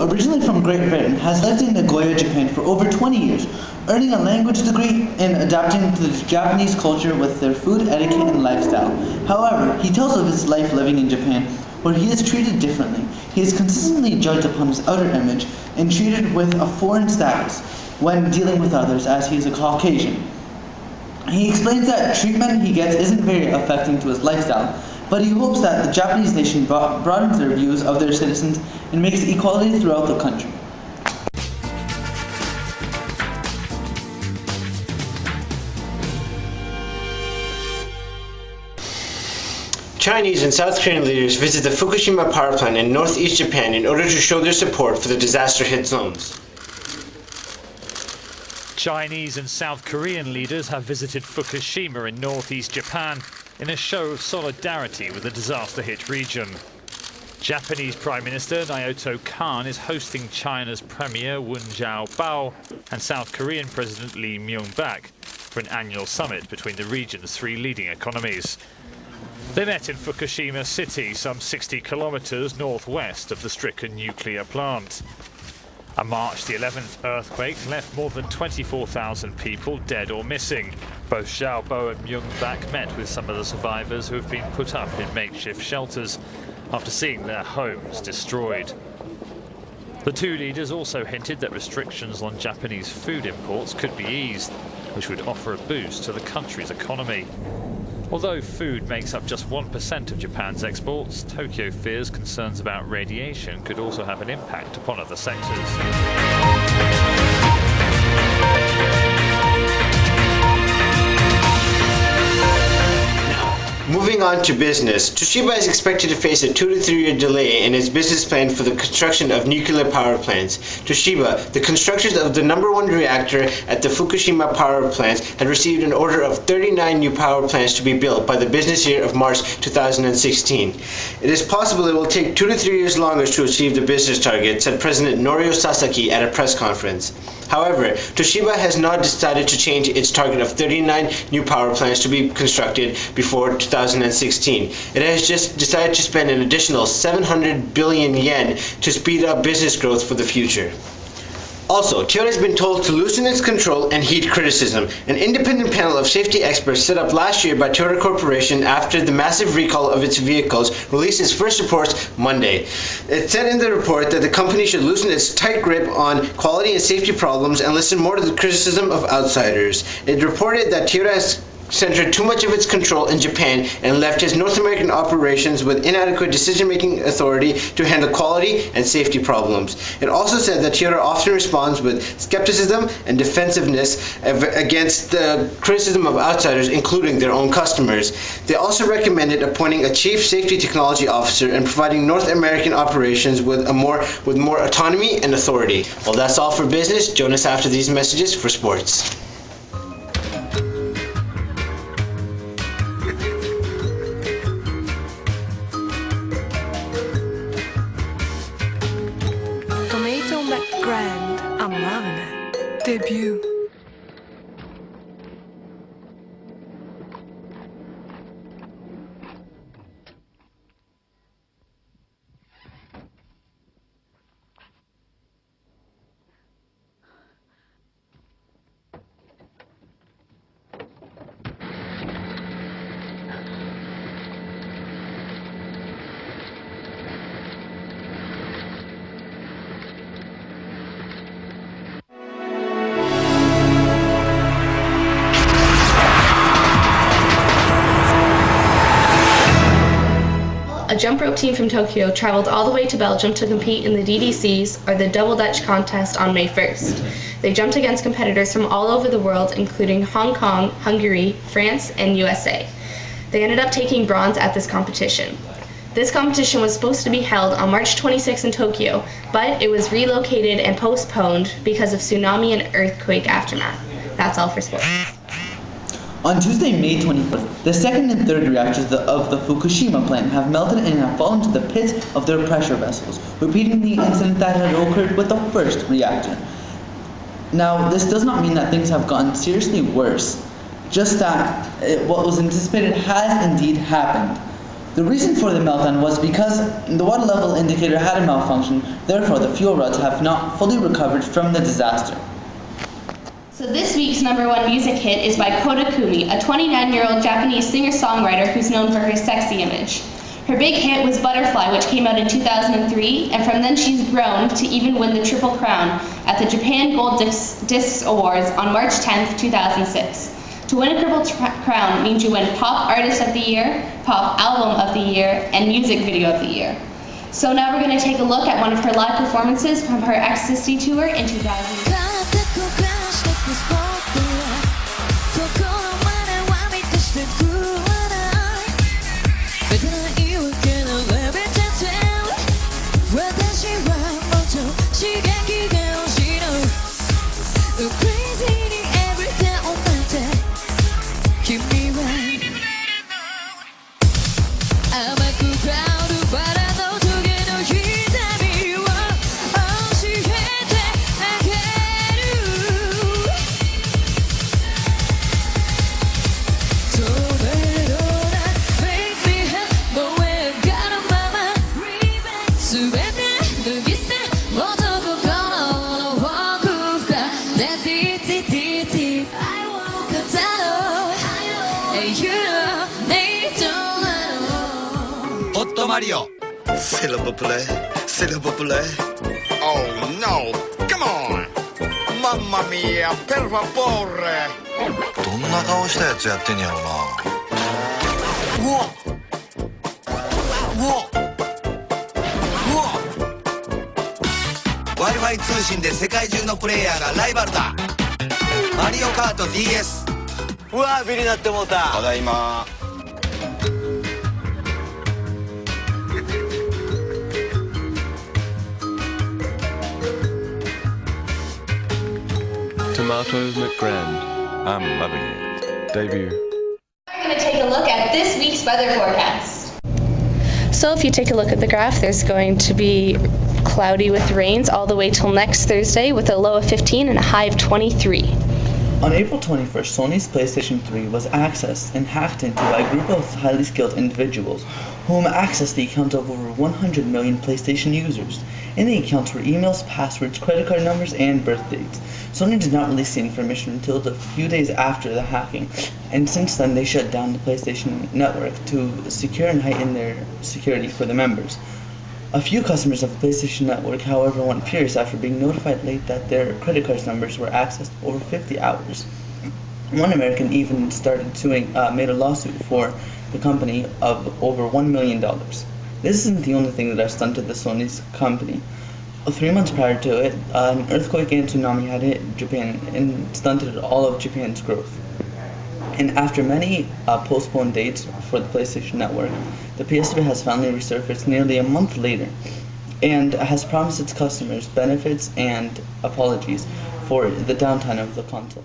Originally from Great Britain, has lived in Nagoya, Japan for over 20 years, earning a language degree and adapting to the Japanese culture with their food etiquette and lifestyle. However, he tells of his life living in Japan, where he is treated differently. He is consistently judged upon his outer image and treated with a foreign status when dealing with others, as he is a Caucasian. He explains that treatment he gets isn't very affecting to his lifestyle, but he hopes that the Japanese nation broadens their views of their citizens and makes equality throughout the country. Chinese and South Korean leaders visit the Fukushima power plant in northeast Japan in order to show their support for the disaster-hit zones. Chinese and South Korean leaders have visited Fukushima in northeast Japan in a show of solidarity with the disaster-hit region. Japanese Prime Minister Naoto Kan is hosting China's Premier Wen Jiabao and South Korean President Lee Myung-bak for an annual summit between the region's three leading economies. They met in Fukushima City, some 60 kilometers northwest of the stricken nuclear plant. A March the 11th earthquake left more than 24,000 people dead or missing. Both Xiaobo and Myung-bak met with some of the survivors who have been put up in makeshift shelters after seeing their homes destroyed. The two leaders also hinted that restrictions on Japanese food imports could be eased, which would offer a boost to the country's economy. Although food makes up just 1% of Japan's exports, Tokyo fears concerns about radiation could also have an impact upon other sectors. Moving on to business, Toshiba is expected to face a 2 to 3 year delay in its business plan for the construction of nuclear power plants. Toshiba, the constructors of the #1 reactor at the Fukushima power plant, had received an order of 39 new power plants to be built by the business year of March 2016. It is possible it will take 2 to 3 years longer to achieve the business target, said President Norio Sasaki at a press conference. However, Toshiba has not decided to change its target of 39 new power plants to be constructed before 2016. It has just decided to spend an additional 700 billion yen to speed up business growth for the future. Also, Toyota has been told to loosen its control and heed criticism. An independent panel of safety experts set up last year by Toyota Corporation after the massive recall of its vehicles released its first reports Monday. It said in the report that the company should loosen its tight grip on quality and safety problems and listen more to the criticism of outsiders. It reported that Toyota has centered too much of its control in Japan and left its North American operations with inadequate decision-making authority to handle quality and safety problems. It also said that Toyota often responds with skepticism and defensiveness against the criticism of outsiders, including their own customers. They also recommended appointing a chief safety technology officer and providing North American operations with more autonomy and authority. Well, that's all for business. Join us after these messages for sports. Debut. A jump rope team from Tokyo traveled all the way to Belgium to compete in the DDCs, or the Double Dutch contest, on May 1st. They jumped against competitors from all over the world, including Hong Kong, Hungary, France, and USA. They ended up taking bronze at this competition. This competition was supposed to be held on March 26 in Tokyo, but it was relocated and postponed because of tsunami and earthquake aftermath. That's all for sports. On Tuesday, May 24th, the second and third reactors of the Fukushima plant have melted and have fallen to the pits of their pressure vessels, repeating the incident that had occurred with the first reactor. Now, this does not mean that things have gotten seriously worse. Just that, what was anticipated has indeed happened. The reason for the meltdown was because the water level indicator had a malfunction, therefore the fuel rods have not fully recovered from the disaster. So this week's #1 music hit is by Koda Kumi, a 29-year-old Japanese singer-songwriter who's known for her sexy image. Her big hit was Butterfly, which came out in 2003, and from then she's grown to even win the Triple Crown at the Japan Gold Discs Awards on March 10th, 2006. To win a Triple Crown means you win Pop Artist of the Year, Pop Album of the Year, and Music Video of the Year. So now we're going to take a look at one of her live performances from her Ecstasy Tour in 2000. Mario. S'il vous plaît, s'il vous plaît. Oh no, come on. Mamma mia, per favore. どんな顔したやつやってんやろな。うわうわうわ Wi-Fi 通信で世界中のプレイヤーがライバルだ。マリオカート DS。うわビリなってもうた。ただいま。Tomatoes McGrand. I'm loving it. Debut. We're going to take a look at this week's weather forecast. So if you take a look at the graph, there's going to be cloudy with rains all the way till next Thursday with a low of 15 and a high of 23. On April 21st, Sony's PlayStation 3 was accessed and hacked into by a group of highly skilled individuals whom accessed the accounts of over 100 million PlayStation users. In the accounts were emails, passwords, credit card numbers, and birth dates. Sony did not release the information until a few days after the hacking, and since then they shut down the PlayStation Network to secure and heighten their security for the members. A few customers of the PlayStation Network, however, went furious after being notified late that their credit card numbers were accessed over 50 hours. One American even made a lawsuit for the company of over $1 million. This isn't the only thing that has stunted the Sony's company. 3 months prior to it, an earthquake and tsunami had hit Japan and stunted all of Japan's growth. And after many postponed dates for the PlayStation Network, the PS3 has finally resurfaced nearly a month later and has promised its customers benefits and apologies for the downtime of the console.